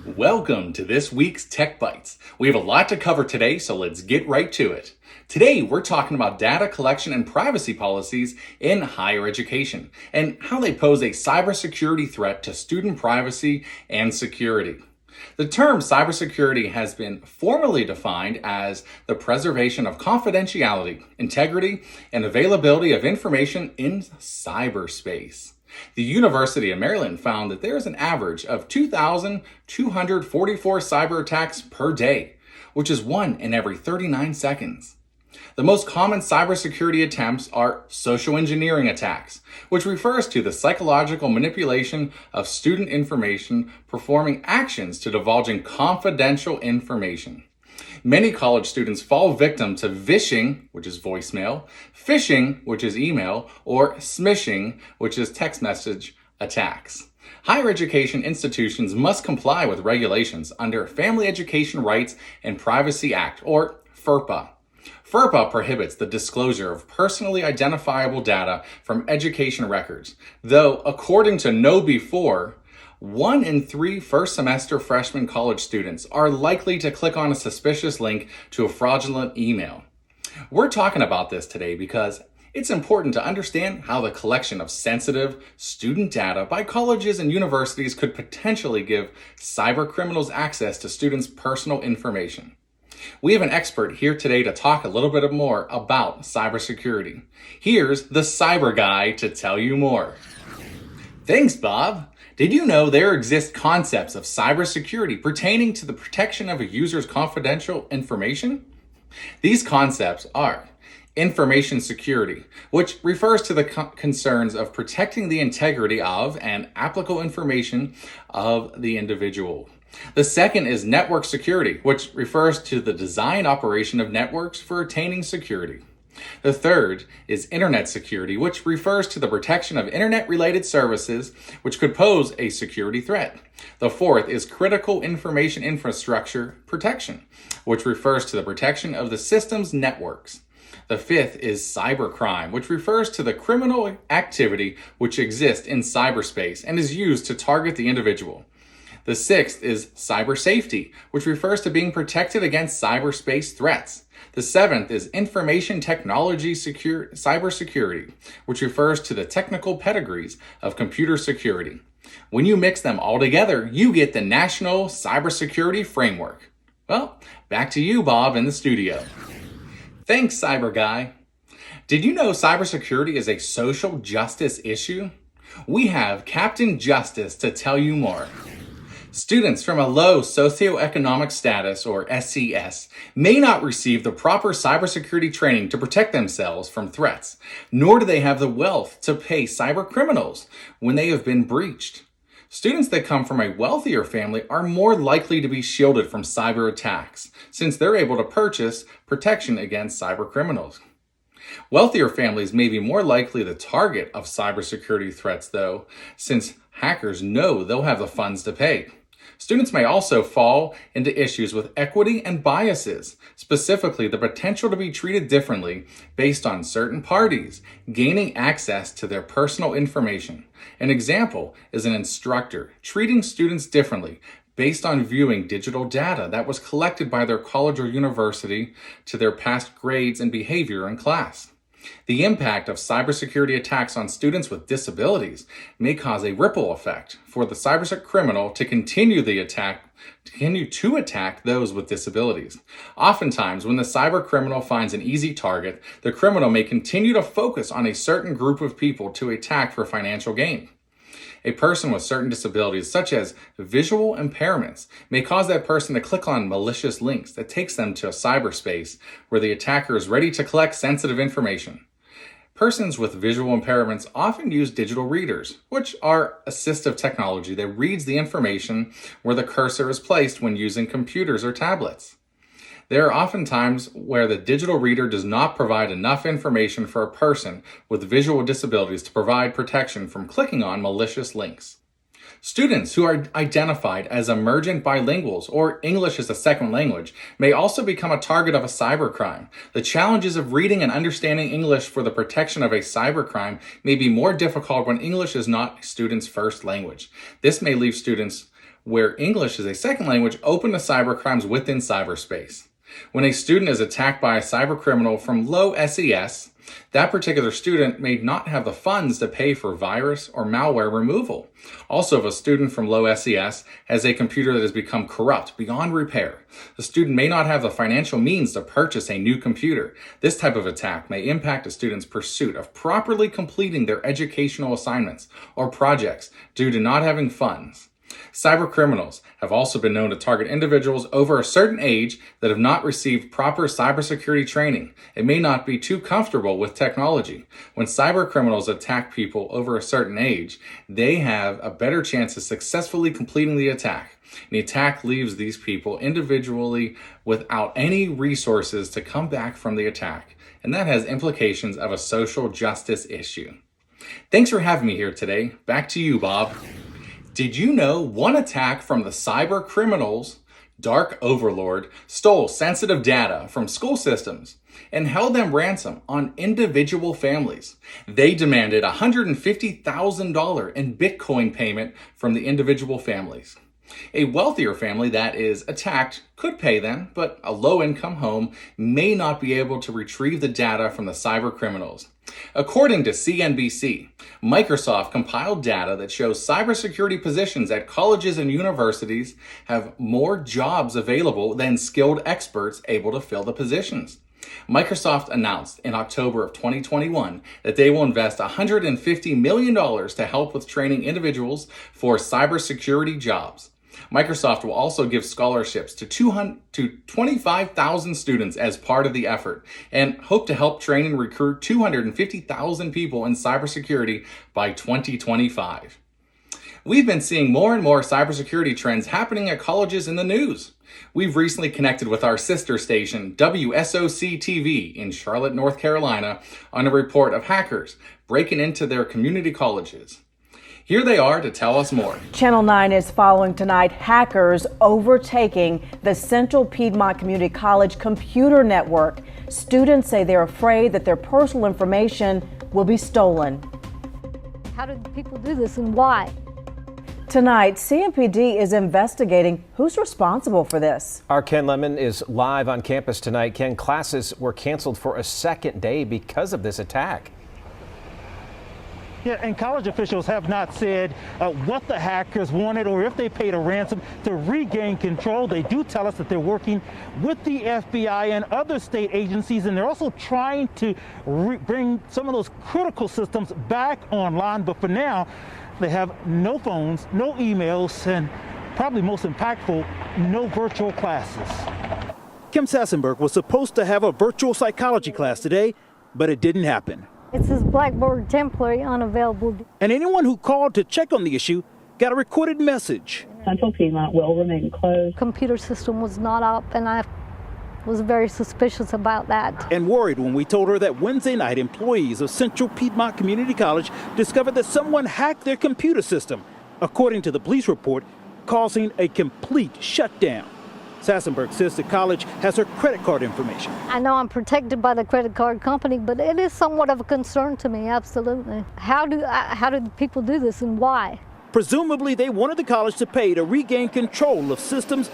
Welcome to this week's Tech Bites. We have a lot to cover today, so let's get right to it. Today, we're talking about data collection and privacy policies in higher education and how they pose a cybersecurity threat to student privacy and security. The term cybersecurity has been formally defined as the preservation of confidentiality, integrity, and availability of information in cyberspace. The University of Maryland found that there is an average of 2,244 cyber attacks per day, which is one in every 39 seconds. The most common cybersecurity attempts are social engineering attacks, which refers to the psychological manipulation of student information, performing actions to divulging confidential information. Many college students fall victim to vishing, which is voicemail, phishing, which is email, or smishing, which is text message attacks. Higher education institutions must comply with regulations under Family Education Rights and Privacy Act, or FERPA. FERPA prohibits the disclosure of personally identifiable data from education records, though according to KnowBe4, 1 in 3 first semester freshman college students are likely to click on a suspicious link to a fraudulent email. We're talking about this today because it's important to understand how the collection of sensitive student data by colleges and universities could potentially give cyber criminals access to students' personal information. We have an expert here today to talk a little bit more about cybersecurity. Here's the cyber guy to tell you more. Thanks, Bob. Did you know there exist concepts of cybersecurity pertaining to the protection of a user's confidential information? These concepts are information security, which refers to the concerns of protecting the integrity of and applicable information of the individual. The second is network security, which refers to the design operation of networks for attaining security. The third is internet security, which refers to the protection of internet-related services, which could pose a security threat. The fourth is critical information infrastructure protection, which refers to the protection of the system's networks. The fifth is cybercrime, which refers to the criminal activity which exists in cyberspace and is used to target the individual. The sixth is cyber safety, which refers to being protected against cyberspace threats. The seventh is information technology cybersecurity, which refers to the technical pedigrees of computer security. When you mix them all together, you get the National Cybersecurity Framework. Well, back to you, Bob, in the studio. Thanks, Cyber Guy. Did you know cybersecurity is a social justice issue? We have Captain Justice to tell you more. Students from a low socioeconomic status, or SES, may not receive the proper cybersecurity training to protect themselves from threats, nor do they have the wealth to pay cyber criminals when they have been breached. Students that come from a wealthier family are more likely to be shielded from cyber attacks, since they're able to purchase protection against cyber criminals. Wealthier families may be more likely the target of cybersecurity threats, though, since hackers know they'll have the funds to pay. Students may also fall into issues with equity and biases, specifically the potential to be treated differently based on certain parties gaining access to their personal information. An example is an instructor treating students differently based on viewing digital data that was collected by their college or university to their past grades and behavior in class. The impact of cybersecurity attacks on students with disabilities may cause a ripple effect for the cyber criminal to continue to attack those with disabilities. Oftentimes, when the cyber criminal finds an easy target, the criminal may continue to focus on a certain group of people to attack for financial gain. A person with certain disabilities, such as visual impairments, may cause that person to click on malicious links that takes them to a cyberspace where the attacker is ready to collect sensitive information. Persons with visual impairments often use digital readers, which are assistive technology that reads the information where the cursor is placed when using computers or tablets. There are often times where the digital reader does not provide enough information for a person with visual disabilities to provide protection from clicking on malicious links. Students who are identified as emergent bilinguals or English as a second language may also become a target of a cybercrime. The challenges of reading and understanding English for the protection of a cybercrime may be more difficult when English is not a student's first language. This may leave students where English is a second language, open to cybercrimes within cyberspace. When a student is attacked by a cybercriminal from low SES, that particular student may not have the funds to pay for virus or malware removal. Also, if a student from low SES has a computer that has become corrupt beyond repair, the student may not have the financial means to purchase a new computer. This type of attack may impact a student's pursuit of properly completing their educational assignments or projects due to not having funds. Cybercriminals have also been known to target individuals over a certain age that have not received proper cybersecurity training and may not be too comfortable with technology. When cybercriminals attack people over a certain age, they have a better chance of successfully completing the attack. And the attack leaves these people individually without any resources to come back from the attack, and that has implications of a social justice issue. Thanks for having me here today. Back to you, Bob. Did you know one attack from the cyber criminals, Dark Overlord, stole sensitive data from school systems and held them ransom on individual families? They demanded $150,000 in Bitcoin payment from the individual families. A wealthier family that is attacked could pay them, but a low-income home may not be able to retrieve the data from the cyber criminals. According to CNBC, Microsoft compiled data that shows cybersecurity positions at colleges and universities have more jobs available than skilled experts able to fill the positions. Microsoft announced in October of 2021 that they will invest $150 million to help with training individuals for cybersecurity jobs. Microsoft will also give scholarships to 25,000 students as part of the effort and hope to help train and recruit 250,000 people in cybersecurity by 2025. We've been seeing more and more cybersecurity trends happening at colleges in the news. We've recently connected with our sister station, WSOC TV in Charlotte, North Carolina, on a report of hackers breaking into their community colleges. Here they are to tell us more. Channel 9 is following tonight hackers overtaking the Central Piedmont Community College computer network. Students say they're afraid that their personal information will be stolen. How did people do this and why? Tonight, CMPD is investigating who's responsible for this. Our Ken Lemon is live on campus tonight. Ken, classes were canceled for a second day because of this attack. Yeah, and college officials have not said what the hackers wanted or if they paid a ransom to regain control. They do tell us that they're working with the FBI and other state agencies, and they're also trying to bring some of those critical systems back online. But for now, they have no phones, no emails, and probably most impactful, no virtual classes. Kim Sassenberg was supposed to have a virtual psychology class today, but it didn't happen. It says Blackboard temporary unavailable. And anyone who called to check on the issue got a recorded message. Central Piedmont will remain closed. Computer system was not up, and I was very suspicious about that. And worried when we told her that Wednesday night employees of Central Piedmont Community College discovered that someone hacked their computer system, according to the police report, causing a complete shutdown. Sassenberg says the college has her credit card information. I know I'm protected by the credit card company, but it is somewhat of a concern to me, absolutely. How did people do this and why? Presumably, they wanted the college to pay to regain control of systems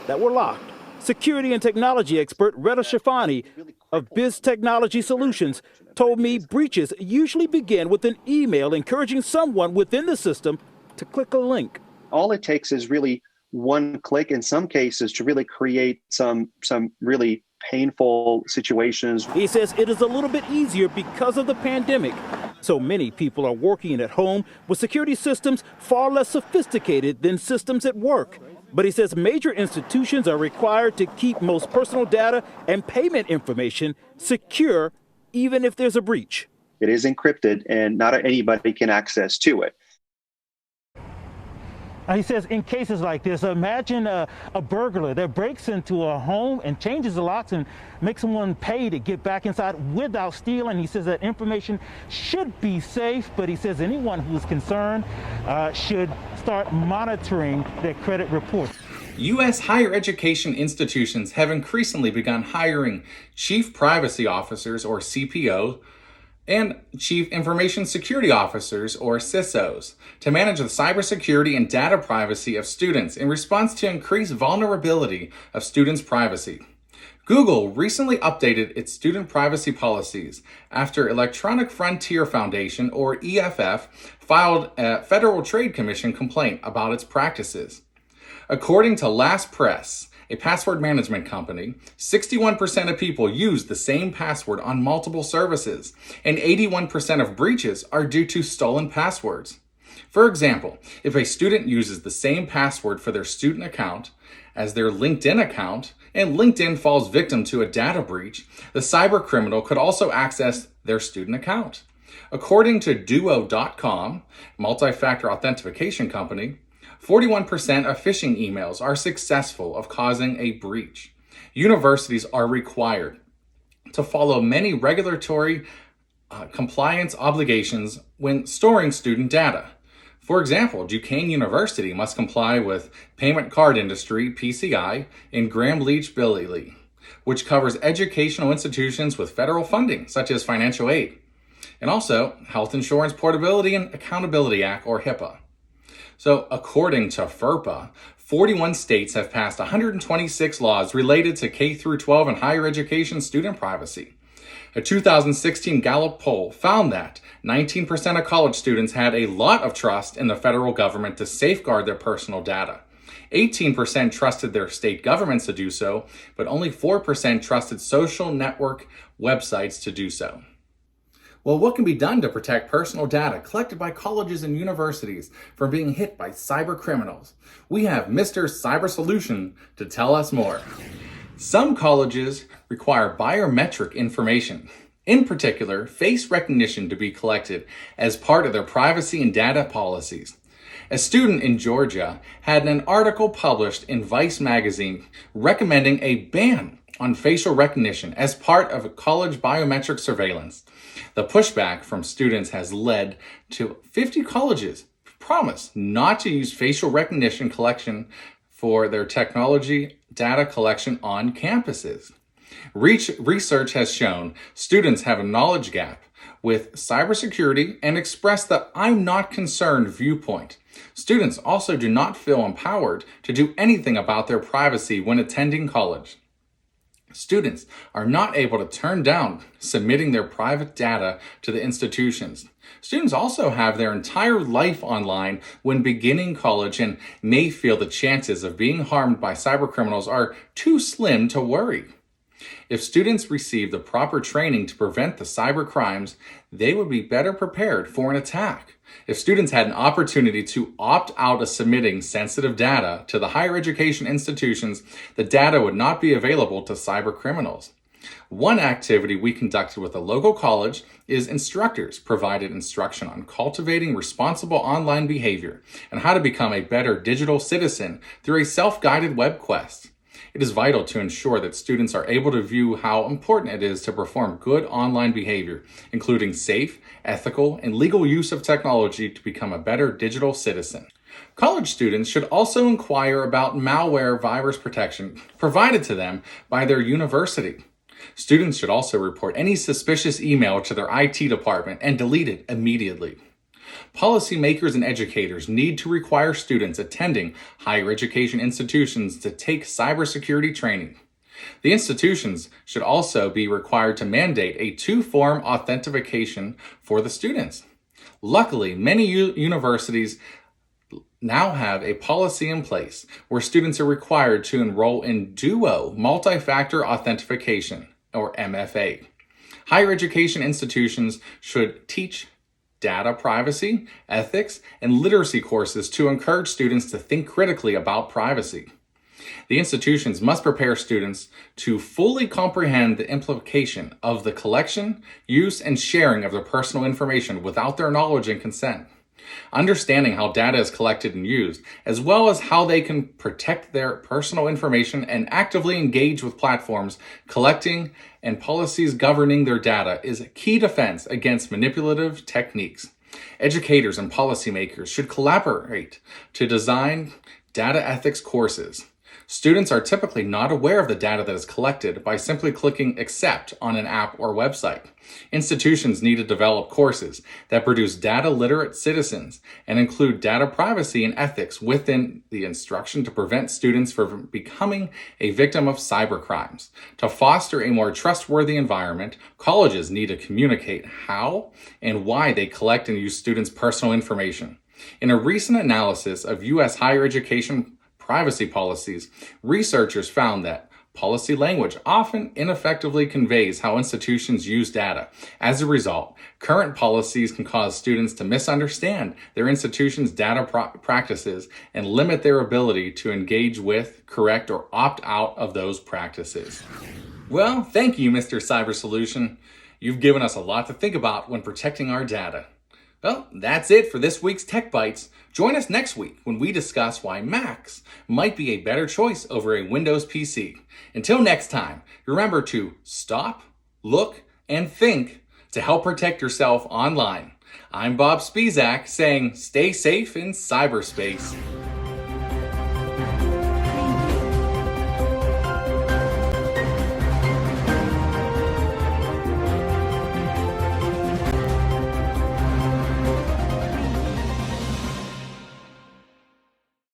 that were locked. Security and technology expert Retta Shafani of Biz Technology Solutions told me breaches usually begin with an email encouraging someone within the system to click a link. All it takes is really one click in some cases to really create some really painful situations. He says it is a little bit easier because of the pandemic. So many people are working at home with security systems far less sophisticated than systems at work. But he says major institutions are required to keep most personal data and payment information secure, even if there's a breach. It is encrypted and not anybody can access to it. He says in cases like this, imagine a burglar that breaks into a home and changes the locks and makes someone pay to get back inside without stealing. He says that information should be safe, but he says anyone who's concerned should start monitoring their credit reports. U.S. higher education institutions have increasingly begun hiring chief privacy officers, or CPO, and Chief Information Security Officers, or CISOs, to manage the cybersecurity and data privacy of students in response to increased vulnerability of students' privacy. Google recently updated its student privacy policies after Electronic Frontier Foundation, or EFF, filed a Federal Trade Commission complaint about its practices. According to Last Press, a password management company, 61% of people use the same password on multiple services, and 81% of breaches are due to stolen passwords. For example, if a student uses the same password for their student account as their LinkedIn account, and LinkedIn falls victim to a data breach, the cybercriminal could also access their student account. According to Duo.com, multi-factor authentication company, 41% of phishing emails are successful of causing a breach. Universities are required to follow many regulatory compliance obligations when storing student data. For example, Duquesne University must comply with Payment Card Industry, PCI, and Gramm-Leach-Bliley, which covers educational institutions with federal funding, such as financial aid, and also Health Insurance Portability and Accountability Act, or HIPAA. So according to FERPA, 41 states have passed 126 laws related to K-12 and higher education student privacy. A 2016 Gallup poll found that 19% of college students had a lot of trust in the federal government to safeguard their personal data. 18% trusted their state governments to do so, but only 4% trusted social network websites to do so. Well, what can be done to protect personal data collected by colleges and universities from being hit by cyber criminals? We have Mr. Cyber Solution to tell us more. Some colleges require biometric information, in particular, face recognition, to be collected as part of their privacy and data policies. A student in Georgia had an article published in Vice magazine recommending a ban on facial recognition as part of a college biometric surveillance. The pushback from students has led to 50 colleges promise not to use facial recognition collection for their technology data collection on campuses. Research has shown students have a knowledge gap with cybersecurity and express the "I'm not concerned" viewpoint. Students also do not feel empowered to do anything about their privacy when attending college. Students are not able to turn down submitting their private data to the institutions. Students also have their entire life online when beginning college and may feel the chances of being harmed by cybercriminals are too slim to worry. If students receive the proper training to prevent the cyber crimes, they would be better prepared for an attack. If students had an opportunity to opt out of submitting sensitive data to the higher education institutions, the data would not be available to cyber criminals. One activity we conducted with a local college is instructors provided instruction on cultivating responsible online behavior and how to become a better digital citizen through a self-guided web quest. It is vital to ensure that students are able to view how important it is to perform good online behavior, including safe, ethical, and legal use of technology to become a better digital citizen. College students should also inquire about malware virus protection provided to them by their university. Students should also report any suspicious email to their IT department and delete it immediately. Policymakers and educators need to require students attending higher education institutions to take cybersecurity training. The institutions should also be required to mandate a two-form authentication for the students. Luckily, many universities now have a policy in place where students are required to enroll in Duo multi-factor authentication, or MFA. Higher education institutions should teach data privacy, ethics, and literacy courses to encourage students to think critically about privacy. The institutions must prepare students to fully comprehend the implication of the collection, use, and sharing of their personal information without their knowledge and consent. Understanding how data is collected and used, as well as how they can protect their personal information and actively engage with platforms collecting and policies governing their data, is a key defense against manipulative techniques. Educators and policymakers should collaborate to design data ethics courses. Students are typically not aware of the data that is collected by simply clicking accept on an app or website. Institutions need to develop courses that produce data literate citizens and include data privacy and ethics within the instruction to prevent students from becoming a victim of cybercrimes. To foster a more trustworthy environment, colleges need to communicate how and why they collect and use students' personal information. In a recent analysis of U.S. higher education privacy policies, researchers found that policy language often ineffectively conveys how institutions use data. As a result, current policies can cause students to misunderstand their institution's data practices and limit their ability to engage with, correct, or opt out of those practices. Well, thank you, Mr. Cyber Solution. You've given us a lot to think about when protecting our data. Well, that's it for this week's Tech Bites. Join us next week when we discuss why Macs might be a better choice over a Windows PC. Until next time, remember to stop, look, and think to help protect yourself online. I'm Bob Spizak saying stay safe in cyberspace.